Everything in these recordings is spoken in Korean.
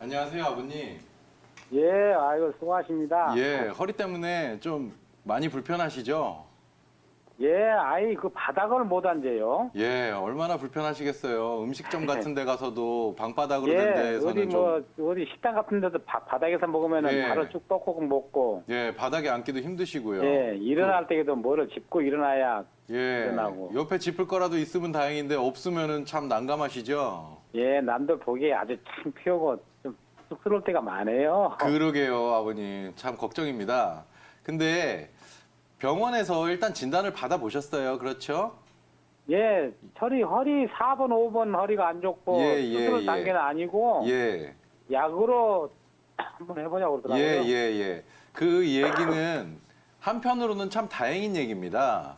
안녕하세요, 아버님. 예, 아이고, 수고하십니다. 예, 허리 때문에 좀 많이 불편하시죠? 예, 아이, 그 바닥을 못 앉아요. 예, 얼마나 불편하시겠어요. 음식점 같은 데 가서도 방바닥으로 된 예, 데에서는 어디 식당 같은 데도 바닥에서 먹으면은 예. 바로 쭉 뻗고 먹고. 예, 바닥에 앉기도 힘드시고요. 예, 일어날 때에도 뭐를 짚고 일어나야. 예, 일어나고. 옆에 짚을 거라도 있으면 다행인데 없으면은 참 난감하시죠? 예, 남들 보기에 아주 참 피우고 좀 쑥스러울 때가 많아요. 그러게요, 아버님. 참 걱정입니다. 근데 병원에서 일단 진단을 받아보셨어요. 그렇죠? 예, 허리 4번, 5번 허리가 안 좋고 예, 수술 단계는 아니고 예. 약으로 한번 해보냐고 그러더라고요. 예, 예, 예. 그 얘기는 한편으로는 참 다행인 얘기입니다.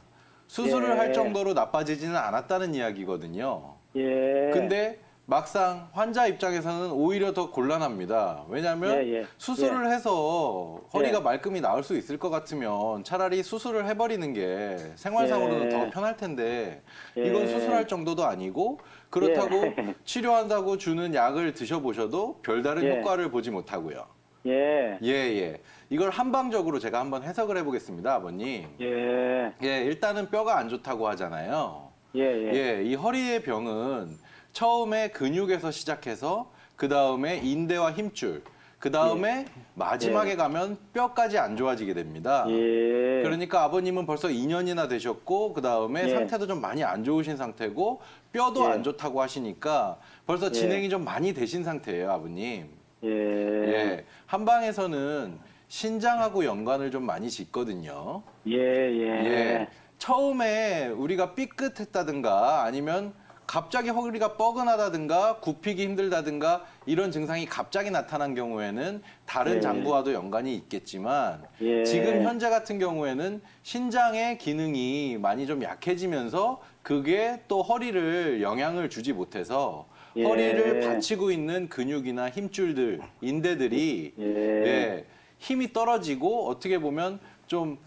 수술을 예. 할 정도로 나빠지지는 않았다는 이야기거든요. 예. 근데 막상 환자 입장에서는 오히려 더 곤란합니다. 왜냐하면 예, 예. 수술을 해서 허리가 예. 말끔히 나을 수 있을 것 같으면 차라리 수술을 해버리는 게 생활상으로는 예. 더 편할 텐데 예. 이건 수술할 정도도 아니고 그렇다고 예. 치료한다고 주는 약을 드셔보셔도 별다른 예. 효과를 보지 못하고요. 예. 예, 예. 이걸 한방적으로 제가 한번 해석을 해보겠습니다, 아버님. 예. 예, 일단은 뼈가 안 좋다고 하잖아요. 예. 예. 예, 이 허리의 병은 처음에 근육에서 시작해서 그 다음에 인대와 힘줄, 그 다음에 마지막에 가면 뼈까지 안 좋아지게 됩니다. 예. 그러니까 아버님은 벌써 2년이나 되셨고 그 다음에 예. 상태도 좀 많이 안 좋으신 상태고 뼈도 예. 안 좋다고 하시니까 벌써 예. 진행이 좀 많이 되신 상태예요, 아버님. 예. 예, 한방에서는 신장하고 연관을 좀 많이 짓거든요. 예. 예. 예, 처음에 우리가 삐끗했다든가 아니면 갑자기 허리가 뻐근하다든가 굽히기 힘들다든가 이런 증상이 갑자기 나타난 경우에는 다른 예. 장부와도 연관이 있겠지만 예. 지금 현재 같은 경우에는 신장의 기능이 많이 좀 약해지면서 그게 또 허리를 영향을 주지 못해서 예. 허리를 받치고 있는 근육이나 힘줄들, 인대들이 예. 예, 힘이 떨어지고 어떻게 보면 좀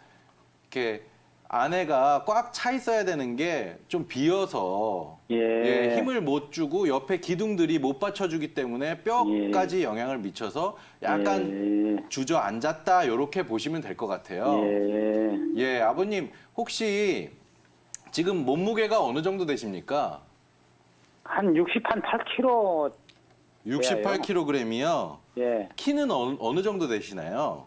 이렇게 안에가 꽉 차 있어야 되는 게 좀 비어서 예. 예, 힘을 못 주고 옆에 기둥들이 못 받쳐주기 때문에 뼈까지 영향을 미쳐서 약간 예. 주저앉았다 이렇게 보시면 될 것 같아요. 예. 예, 아버님 혹시 지금 몸무게가 어느 정도 되십니까? 한 68kg. 68kg이요. 예. 키는 어느 정도 되시나요?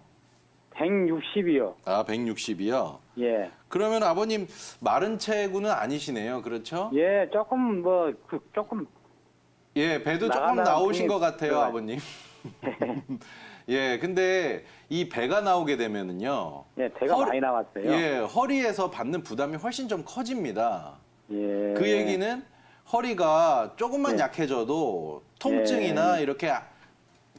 160이요. 아, 160이요. 예. 그러면 아버님 마른 체구는 아니시네요. 그렇죠? 예, 조금 조금 예, 배도 조금 나간다는 나오신 분이 것 같아요, 들어가요. 아버님. 예, 근데 이 배가 나오게 되면은요. 예, 배가 많이 나왔어요. 예, 허리에서 받는 부담이 훨씬 좀 커집니다. 예. 그 얘기는 허리가 조금만 예. 약해져도 통증이나 이렇게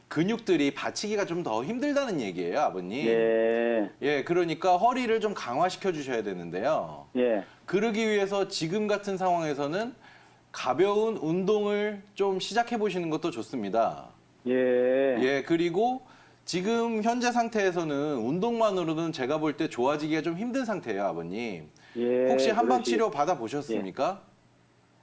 근육들이 받치기가 좀 더 힘들다는 얘기예요, 아버님. 예. 예, 그러니까 허리를 좀 강화시켜 주셔야 되는데요. 예. 그러기 위해서 지금 같은 상황에서는 가벼운 운동을 좀 시작해 보시는 것도 좋습니다. 예. 예, 그리고 지금 현재 상태에서는 운동만으로는 제가 볼 때 좋아지기가 좀 힘든 상태예요, 아버님. 예. 혹시 한방 그러시- 치료 받아 보셨습니까?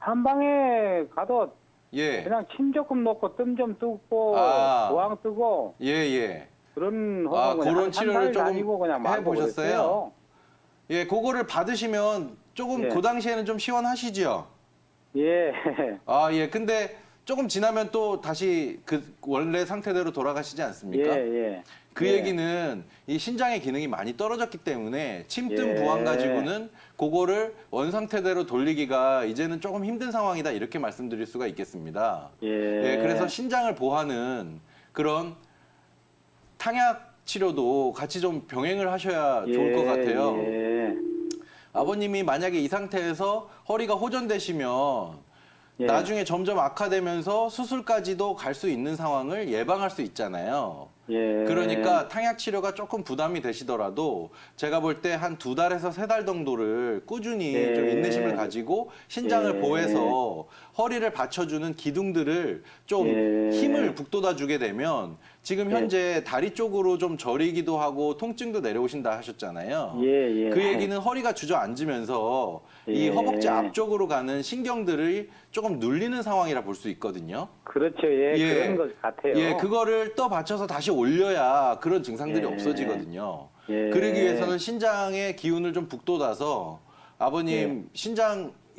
한방에 가도 예. 그냥 침 조금 넣고 뜸 좀 뜨고 아. 보왕 뜨고 예, 예. 그런 아, 그냥 그런 한 치료를 달 조금 다니고 그냥 말고 해보셨어요? 그랬어요. 예, 그거를 받으시면 조금 예. 그 당시에는 좀 시원하시죠? 예. 아, 예. 근데 조금 지나면 또 다시 그 원래 상태대로 돌아가시지 않습니까? 예. 그 예. 얘기는 이 신장의 기능이 많이 떨어졌기 때문에 침뜸 예. 부항 가지고는 그거를 원 상태대로 돌리기가 이제는 조금 힘든 상황이다 이렇게 말씀드릴 수가 있겠습니다. 예. 예, 그래서 신장을 보하는 그런 탕약 치료도 같이 좀 병행을 하셔야 좋을 것 같아요. 예. 아버님이 만약에 이 상태에서 허리가 호전되시면 예. 나중에 점점 악화되면서 수술까지도 갈 수 있는 상황을 예방할 수 있잖아요. 예. 그러니까 탕약 치료가 조금 부담이 되시더라도 제가 볼 때 한 2달에서 3달 정도를 꾸준히 예. 좀 인내심을 가지고 신장을 예. 보호해서 허리를 받쳐주는 기둥들을 좀 예. 힘을 북돋아 주게 되면 지금 현재 다리 쪽으로 좀 저리기도 하고 통증도 내려오신다 하셨잖아요. 예, 예. 그 얘기는 허리가 주저앉으면서 이 예. 허벅지 앞쪽으로 가는 신경들을 조금 눌리는 상황이라 볼 수 있거든요. 그렇죠. 예, 그런 것 같아요. 예, 그거를 또 받쳐서 다시 올려야 그런 증상들이 예. 없어지거든요. 예. 그러기 위해서는 신장의 기운을 좀 북돋아서 아버님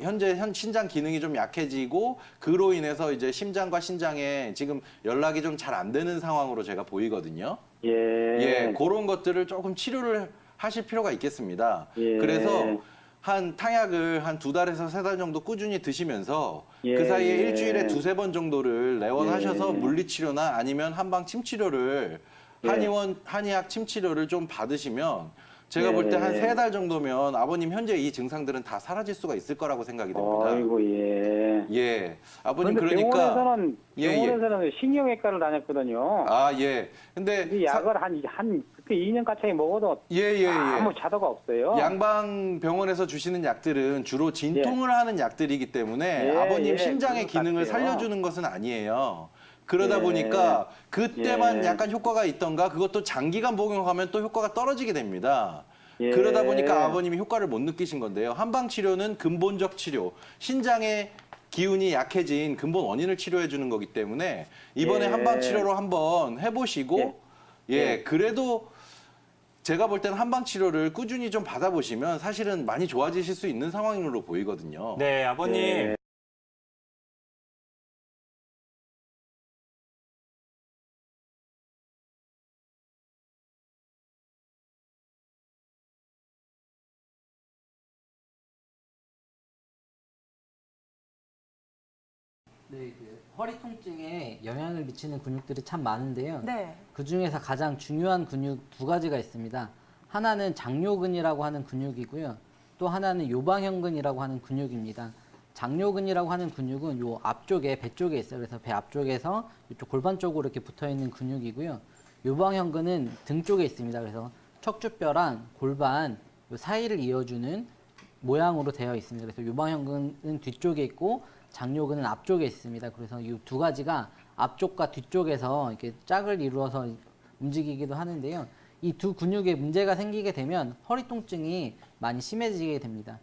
현재 신장 기능이 좀 약해지고 그로 인해서 이제 심장과 신장에 지금 연락이 좀 잘 안 되는 상황으로 제가 보이거든요. 예. 예, 그런 것들을 조금 치료를 하실 필요가 있겠습니다. 예. 그래서 한 탕약을 한 2달에서 3달 정도 꾸준히 드시면서 예. 그 사이에 일주일에 2-3번 정도를 내원하셔서 예. 물리치료나 아니면 한방 침치료를 예. 한의학 침치료를 좀 받으시면 제가 볼 때 한 예. 3달 정도면 아버님 현재 이 증상들은 다 사라질 수가 있을 거라고 생각이 됩니다. 아이고, 예. 예. 아버님 근데 그러니까 병원에서는 신경외과를 다녔거든요. 아, 예. 근데 이 약을 그때 2년 가까이 먹어도 아무 차도가 없어요. 양방 병원에서 주시는 약들은 주로 진통을 하는 약들이기 때문에 예, 아버님 예, 신장의 그런 것 기능을 같아요. 살려주는 것은 아니에요. 그러다 예. 보니까 그때만 예. 약간 효과가 있던가 그것도 장기간 복용하면 또 효과가 떨어지게 됩니다. 예. 그러다 보니까 아버님이 효과를 못 느끼신 건데요. 한방 치료는 근본적 치료, 신장의 기운이 약해진 근본 원인을 치료해 주는 거기 때문에 이번에 예. 한방 치료로 한번 해보시고 예. 그래도 제가 볼 때는 한방 치료를 꾸준히 좀 받아보시면 사실은 많이 좋아지실 수 있는 상황으로 보이거든요. 네, 아버님. 예. 네, 허리 통증에 영향을 미치는 근육들이 참 많은데요. 네. 그 중에서 가장 중요한 근육 2가지가 있습니다. 하나는 장요근이라고 하는 근육이고요. 또 하나는 요방형근이라고 하는 근육입니다. 장요근이라고 하는 근육은 요 앞쪽에 배 쪽에 있어요. 그래서 배 앞쪽에서 이쪽 골반 쪽으로 이렇게 붙어 있는 근육이고요. 요방형근은 등 쪽에 있습니다. 그래서 척추뼈랑 골반 요 사이를 이어주는 모양으로 되어 있습니다. 그래서 요방형근은 뒤쪽에 있고 장요근은 앞쪽에 있습니다. 그래서 이 2가지가 앞쪽과 뒤쪽에서 이렇게 짝을 이루어서 움직이기도 하는데요. 이 2 근육에 문제가 생기게 되면 허리 통증이 많이 심해지게 됩니다.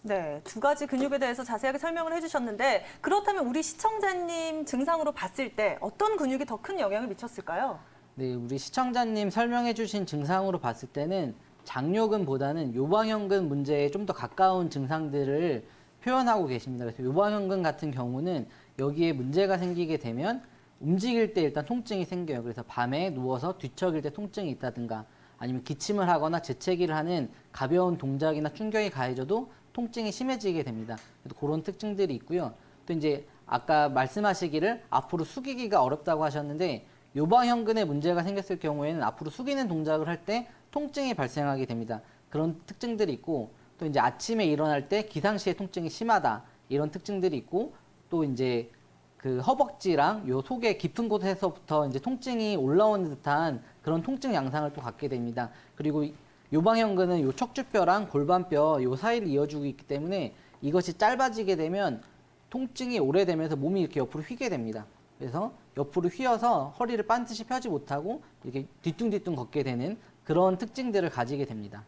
네, 2가지 근육에 대해서 자세하게 설명을 해주셨는데 그렇다면 우리 시청자님 증상으로 봤을 때 어떤 근육이 더 큰 영향을 미쳤을까요? 네, 우리 시청자님 설명해 주신 증상으로 봤을 때는 장요근보다는 요방형근 문제에 좀 더 가까운 증상들을 표현하고 계십니다. 그래서 요방형근 같은 경우는 여기에 문제가 생기게 되면 움직일 때 일단 통증이 생겨요. 그래서 밤에 누워서 뒤척일 때 통증이 있다든가 아니면 기침을 하거나 재채기를 하는 가벼운 동작이나 충격이 가해져도 통증이 심해지게 됩니다. 그래서 그런 특징들이 있고요. 또 이제 아까 말씀하시기를 앞으로 숙이기가 어렵다고 하셨는데 요방형근에 문제가 생겼을 경우에는 앞으로 숙이는 동작을 할 때 통증이 발생하게 됩니다. 그런 특징들이 있고 또 이제 아침에 일어날 때 기상시에 통증이 심하다 이런 특징들이 있고 또 이제 그 허벅지랑 요 속의 깊은 곳에서부터 이제 통증이 올라오는 듯한 그런 통증 양상을 또 갖게 됩니다. 그리고 요방형근은 요 척추뼈랑 골반뼈 요 사이를 이어주고 있기 때문에 이것이 짧아지게 되면 통증이 오래되면서 몸이 이렇게 옆으로 휘게 됩니다. 그래서 옆으로 휘어서 허리를 반드시 펴지 못하고 이렇게 뒤뚱뒤뚱 걷게 되는 그런 특징들을 가지게 됩니다.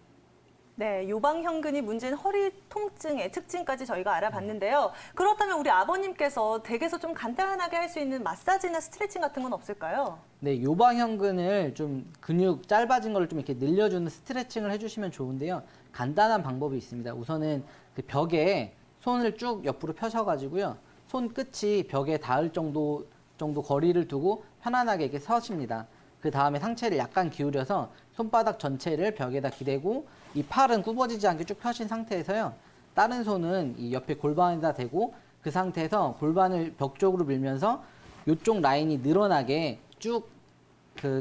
네, 요방형근이 문제인 허리 통증의 특징까지 저희가 알아봤는데요. 그렇다면 우리 아버님께서 댁에서 좀 간단하게 할 수 있는 마사지나 스트레칭 같은 건 없을까요? 네, 요방형근을 좀 근육 짧아진 거를 좀 이렇게 늘려주는 스트레칭을 해주시면 좋은데요. 간단한 방법이 있습니다. 우선은 그 벽에 손을 쭉 옆으로 펴셔가지고요. 손 끝이 벽에 닿을 정도 거리를 두고 편안하게 이렇게 서십니다. 그 다음에 상체를 약간 기울여서 손바닥 전체를 벽에다 기대고 이 팔은 굽어지지 않게 쭉 펴신 상태에서요. 다른 손은 이 옆에 골반에다 대고 그 상태에서 골반을 벽 쪽으로 밀면서 이쪽 라인이 늘어나게 쭉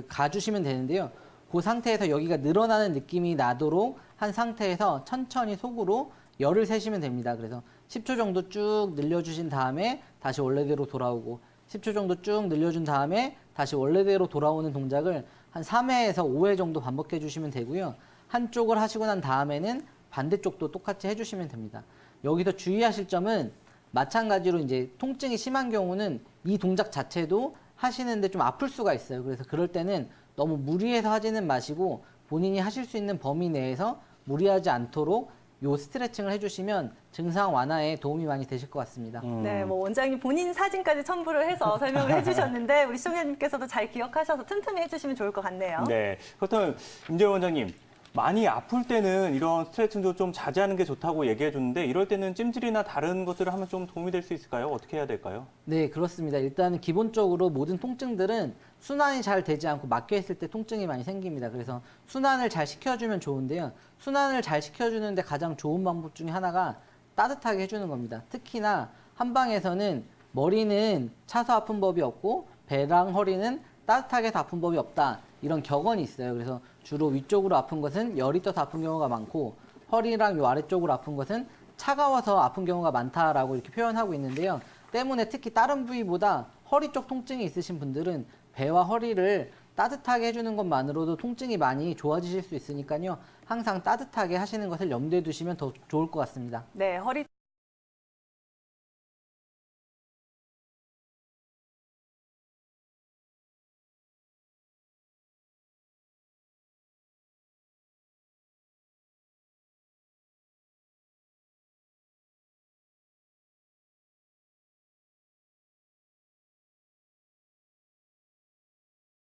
가주시면 되는데요. 그 상태에서 여기가 늘어나는 느낌이 나도록 한 상태에서 천천히 속으로 열을 세시면 됩니다. 그래서 10초 정도 쭉 늘려주신 다음에 다시 원래대로 돌아오고 10초 정도 쭉 늘려준 다음에 다시 원래대로 돌아오는 동작을 한 3회에서 5회 정도 반복해 주시면 되고요. 한쪽을 하시고 난 다음에는 반대쪽도 똑같이 해주시면 됩니다. 여기서 주의하실 점은 마찬가지로 이제 통증이 심한 경우는 이 동작 자체도 하시는데 좀 아플 수가 있어요. 그래서 그럴 때는 너무 무리해서 하지는 마시고 본인이 하실 수 있는 범위 내에서 무리하지 않도록 요 스트레칭을 해주시면 증상 완화에 도움이 많이 되실 것 같습니다. 네, 뭐 원장님 본인 사진까지 첨부를 해서 설명을 해주셨는데 우리 시청자님께서도 잘 기억하셔서 틈틈이 해주시면 좋을 것 같네요. 네. 그렇다면 임재원 원장님, 많이 아플 때는 이런 스트레칭도 좀 자제하는 게 좋다고 얘기해 줬는데 이럴 때는 찜질이나 다른 것들을 하면 좀 도움이 될 수 있을까요? 어떻게 해야 될까요? 네, 그렇습니다. 일단은 기본적으로 모든 통증들은 순환이 잘 되지 않고 막혀 있을 때 통증이 많이 생깁니다. 그래서 순환을 잘 시켜주면 좋은데요. 순환을 잘 시켜주는데 가장 좋은 방법 중에 하나가 따뜻하게 해주는 겁니다. 특히나 한방에서는 머리는 차서 아픈 법이 없고 배랑 허리는 따뜻하게 해서 아픈 법이 없다. 이런 격언이 있어요. 그래서 주로 위쪽으로 아픈 것은 열이 떠서 아픈 경우가 많고 허리랑 요 아래쪽으로 아픈 것은 차가워서 아픈 경우가 많다라고 이렇게 표현하고 있는데요. 때문에 특히 다른 부위보다 허리 쪽 통증이 있으신 분들은 배와 허리를 따뜻하게 해주는 것만으로도 통증이 많이 좋아지실 수 있으니까요. 항상 따뜻하게 하시는 것을 염두에 두시면 더 좋을 것 같습니다. 네, 허리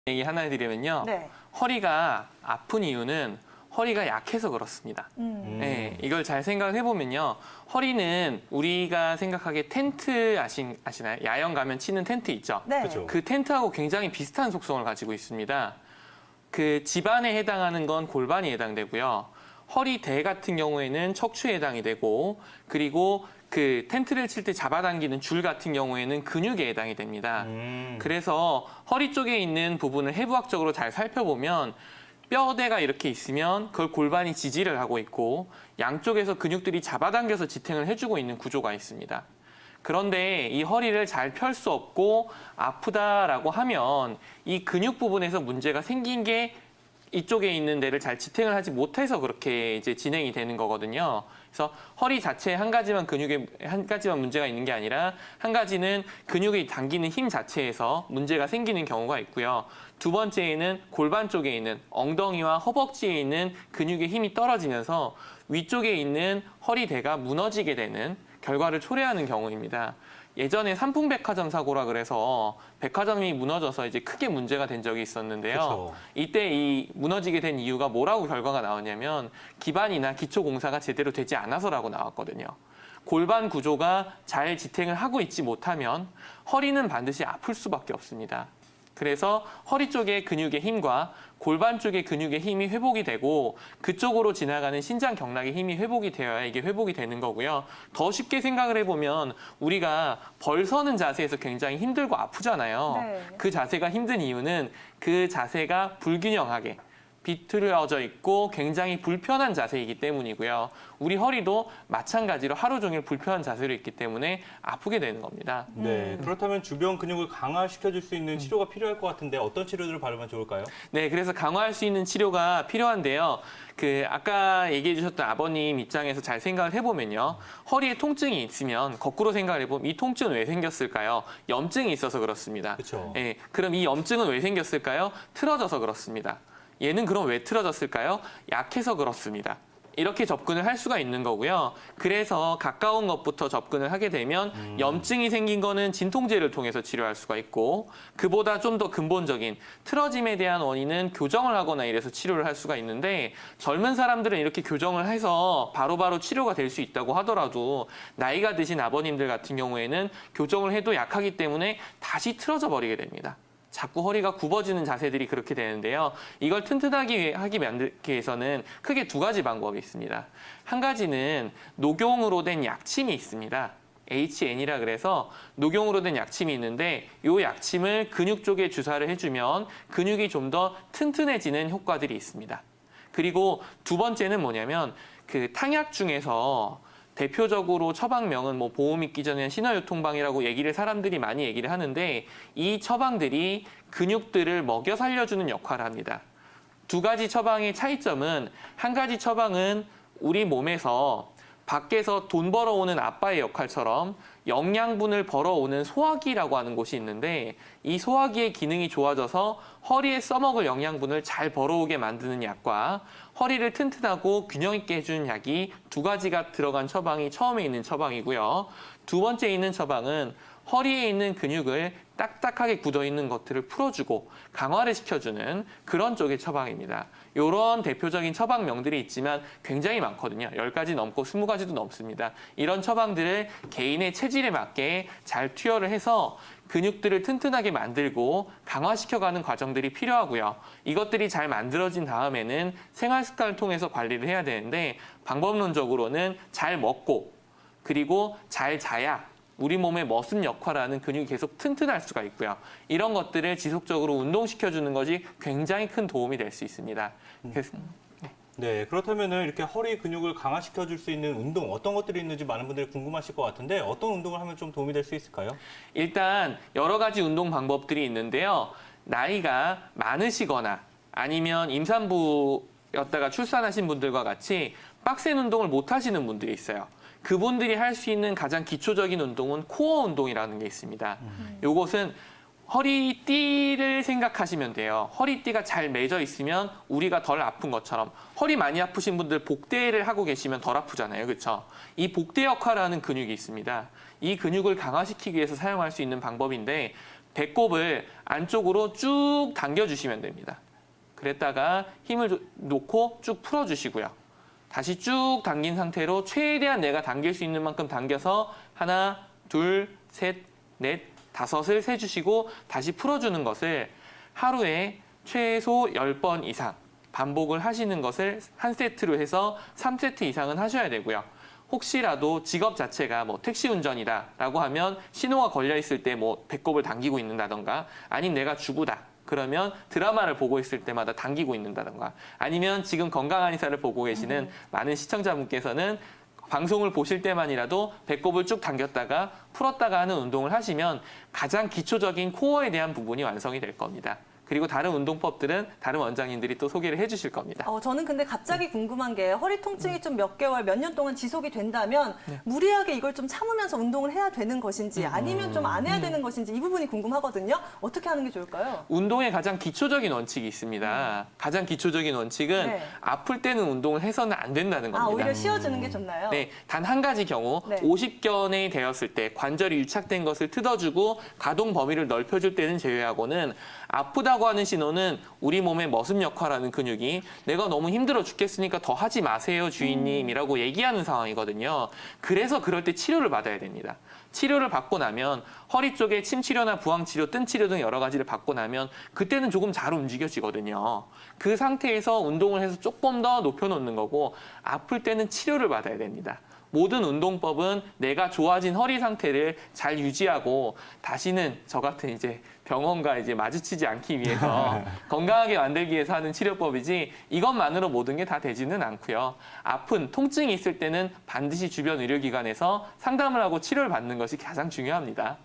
얘기 하나 드리면요. 네. 허리가 아픈 이유는 허리가 약해서 그렇습니다. 네, 이걸 잘 생각을 해보면요. 허리는 우리가 생각하기에 텐트 아시나요? 야영 가면 치는 텐트 있죠? 네. 그렇죠. 그 텐트하고 굉장히 비슷한 속성을 가지고 있습니다. 그 지반에 해당하는 건 골반이 해당되고요. 허리대 같은 경우에는 척추에 해당이 되고 그리고 그 텐트를 칠 때 잡아당기는 줄 같은 경우에는 근육에 해당이 됩니다. 그래서 허리 쪽에 있는 부분을 해부학적으로 잘 살펴보면 뼈대가 이렇게 있으면 그걸 골반이 지지를 하고 있고 양쪽에서 근육들이 잡아당겨서 지탱을 해주고 있는 구조가 있습니다. 그런데 이 허리를 잘 펼 수 없고 아프다라고 하면 이 근육 부분에서 문제가 생긴 게 이쪽에 있는 데를 잘 지탱을 하지 못해서 그렇게 이제 진행이 되는 거거든요. 그래서 허리 자체에 한 가지만 근육에 한 가지만 문제가 있는 게 아니라 한 가지는 근육이 당기는 힘 자체에서 문제가 생기는 경우가 있고요. 두 번째에는 골반 쪽에 있는 엉덩이와 허벅지에 있는 근육의 힘이 떨어지면서 위쪽에 있는 허리대가 무너지게 되는 결과를 초래하는 경우입니다. 예전에 삼풍백화점 사고라 그래서 백화점이 무너져서 이제 크게 문제가 된 적이 있었는데요. 그쵸. 이때 이 무너지게 된 이유가 뭐라고 결과가 나왔냐면 기반이나 기초 공사가 제대로 되지 않아서라고 나왔거든요. 골반 구조가 잘 지탱을 하고 있지 못하면 허리는 반드시 아플 수밖에 없습니다. 그래서 허리 쪽의 근육의 힘과 골반 쪽의 근육의 힘이 회복이 되고 그쪽으로 지나가는 신장 경락의 힘이 회복이 되어야 이게 회복이 되는 거고요. 더 쉽게 생각을 해보면 우리가 벌 서는 자세에서 굉장히 힘들고 아프잖아요. 네. 그 자세가 힘든 이유는 그 자세가 불균형하게 비틀어져 있고 굉장히 불편한 자세이기 때문이고요. 우리 허리도 마찬가지로 하루 종일 불편한 자세로 있기 때문에 아프게 되는 겁니다. 네. 그렇다면 주변 근육을 강화시켜줄 수 있는 치료가 필요할 것 같은데 어떤 치료들을 바르면 좋을까요? 네, 그래서 강화할 수 있는 치료가 필요한데요. 그 아까 얘기해 주셨던 아버님 입장에서 잘 생각을 해보면요. 허리에 통증이 있으면 거꾸로 생각을 해보면 이 통증은 왜 생겼을까요? 염증이 있어서 그렇습니다. 그렇죠. 네, 그럼 이 염증은 왜 생겼을까요? 틀어져서 그렇습니다. 얘는 그럼 왜 틀어졌을까요? 약해서 그렇습니다. 이렇게 접근을 할 수가 있는 거고요. 그래서 가까운 것부터 접근을 하게 되면 염증이 생긴 거는 진통제를 통해서 치료할 수가 있고 그보다 좀 더 근본적인 틀어짐에 대한 원인은 교정을 하거나 이래서 치료를 할 수가 있는데 젊은 사람들은 이렇게 교정을 해서 바로바로 치료가 될 수 있다고 하더라도 나이가 드신 아버님들 같은 경우에는 교정을 해도 약하기 때문에 다시 틀어져 버리게 됩니다. 자꾸 허리가 굽어지는 자세들이 그렇게 되는데요. 이걸 튼튼하게 만들기 위해서는 크게 두 가지 방법이 있습니다. 한 가지는 녹용으로 된 약침이 있습니다. HN이라 그래서 녹용으로 된 약침이 있는데 이 약침을 근육 쪽에 주사를 해주면 근육이 좀 더 튼튼해지는 효과들이 있습니다. 그리고 두 번째는 뭐냐면 그 탕약 중에서 대표적으로 처방명은 뭐 보험 있기 전에 신화유통방이라고 사람들이 많이 얘기를 하는데 이 처방들이 근육들을 먹여 살려주는 역할을 합니다. 두 가지 처방의 차이점은 한 가지 처방은 우리 몸에서 밖에서 돈 벌어오는 아빠의 역할처럼 영양분을 벌어오는 소화기라고 하는 곳이 있는데 이 소화기의 기능이 좋아져서 허리에 써먹을 영양분을 잘 벌어오게 만드는 약과 허리를 튼튼하고 균형 있게 해주는 약이 두 가지가 들어간 처방이 처음에 있는 처방이고요. 두 번째 있는 처방은 허리에 있는 근육을 딱딱하게 굳어있는 것들을 풀어주고 강화를 시켜주는 그런 쪽의 처방입니다. 이런 대표적인 처방명들이 있지만 굉장히 많거든요. 10가지 넘고 20가지도 넘습니다. 이런 처방들을 개인의 체질에 맞게 잘 투여를 해서 근육들을 튼튼하게 만들고 강화시켜가는 과정들이 필요하고요. 이것들이 잘 만들어진 다음에는 생활 습관을 통해서 관리를 해야 되는데 방법론적으로는 잘 먹고 그리고 잘 자야 우리 몸의 머슴 역할하는 근육이 계속 튼튼할 수가 있고요. 이런 것들을 지속적으로 운동시켜주는 것이 굉장히 큰 도움이 될 수 있습니다. 그래서 네, 그렇다면은 이렇게 허리 근육을 강화시켜 줄 수 있는 운동 어떤 것들이 있는지 많은 분들이 궁금하실 것 같은데 어떤 운동을 하면 좀 도움이 될 수 있을까요? 일단 여러 가지 운동 방법들이 있는데요. 나이가 많으시거나 아니면 임산부였다가 출산하신 분들과 같이 빡센 운동을 못 하시는 분들이 있어요. 그분들이 할 수 있는 가장 기초적인 운동은 코어 운동이라는 게 있습니다. 요것은 허리띠를 생각하시면 돼요. 허리띠가 잘 매져 있으면 우리가 덜 아픈 것처럼 허리 많이 아프신 분들 복대를 하고 계시면 덜 아프잖아요. 그렇죠? 이 복대 역할을 하는 근육이 있습니다. 이 근육을 강화시키기 위해서 사용할 수 있는 방법인데 배꼽을 안쪽으로 쭉 당겨주시면 됩니다. 그랬다가 힘을 놓고 쭉 풀어주시고요. 다시 쭉 당긴 상태로 최대한 내가 당길 수 있는 만큼 당겨서 하나, 둘, 셋, 넷, 다섯을 세주시고 다시 풀어주는 것을 하루에 최소 10번 이상 반복을 하시는 것을 한 세트로 해서 3세트 이상은 하셔야 되고요. 혹시라도 직업 자체가 뭐 택시 운전이다라고 하면 신호가 걸려 있을 때 뭐 배꼽을 당기고 있는다던가 아니면 내가 주부다. 그러면 드라마를 보고 있을 때마다 당기고 있는다던가 아니면 지금 건강한 의사를 보고 계시는 많은 시청자분께서는 방송을 보실 때만이라도 배꼽을 쭉 당겼다가 풀었다가 하는 운동을 하시면 가장 기초적인 코어에 대한 부분이 완성이 될 겁니다. 그리고 다른 운동법들은 다른 원장님들이 또 소개를 해주실 겁니다. 저는 근데 갑자기 궁금한 게 허리 통증이 좀 몇 개월, 몇 년 동안 지속이 된다면 무리하게 이걸 좀 참으면서 운동을 해야 되는 것인지 아니면 좀 안 해야 되는 것인지 이 부분이 궁금하거든요. 어떻게 하는 게 좋을까요? 운동의 가장 기초적인 원칙이 있습니다. 가장 기초적인 원칙은 네. 아플 때는 운동을 해서는 안 된다는 겁니다. 오히려 쉬어주는 게 좋나요? 네, 단 한 가지 경우 네. 50견이 되었을 때 관절이 유착된 것을 뜯어주고 가동 범위를 넓혀줄 때는 제외하고는 아프다고 하는 신호는 우리 몸의 머슴 역할하는 근육이 내가 너무 힘들어 죽겠으니까 더 하지 마세요 주인님이라고 얘기하는 상황이거든요. 그래서 그럴 때 치료를 받아야 됩니다. 치료를 받고 나면 허리 쪽에 침 치료나 부항 치료, 뜬 치료 등 여러 가지를 받고 나면 그때는 조금 잘 움직여지거든요. 그 상태에서 운동을 해서 조금 더 높여놓는 거고 아플 때는 치료를 받아야 됩니다. 모든 운동법은 내가 좋아진 허리 상태를 잘 유지하고 다시는 저 같은 이제 병원과 이제 마주치지 않기 위해서 건강하게 만들기 위해서 하는 치료법이지 이것만으로 모든 게 다 되지는 않고요. 아픈 통증이 있을 때는 반드시 주변 의료기관에서 상담을 하고 치료를 받는 것이 가장 중요합니다.